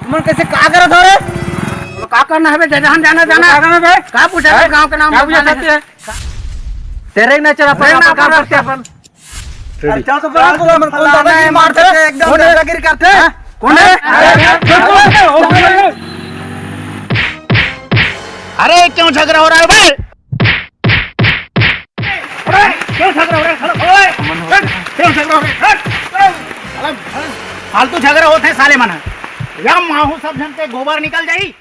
तुम कैसे का करत हो रे? का करना है बे? जहां जाना जाना बे। का पूछा है गांव के नाम पूछा है? तेरे नहीं चला पर काम करते अपन। चल तो मन कौन दादागिरी मारते एकदम दादागिरी करते हैं। कौन है? अरे क्यों झगड़ा हो रहा है भाई? क्यों झगड़ा हो रहा है? क्यों झगड़ा हो रहा है? फालतू झगड़ा होते हैं साले मना। या माहू सब जन के गोबर निकल जाई।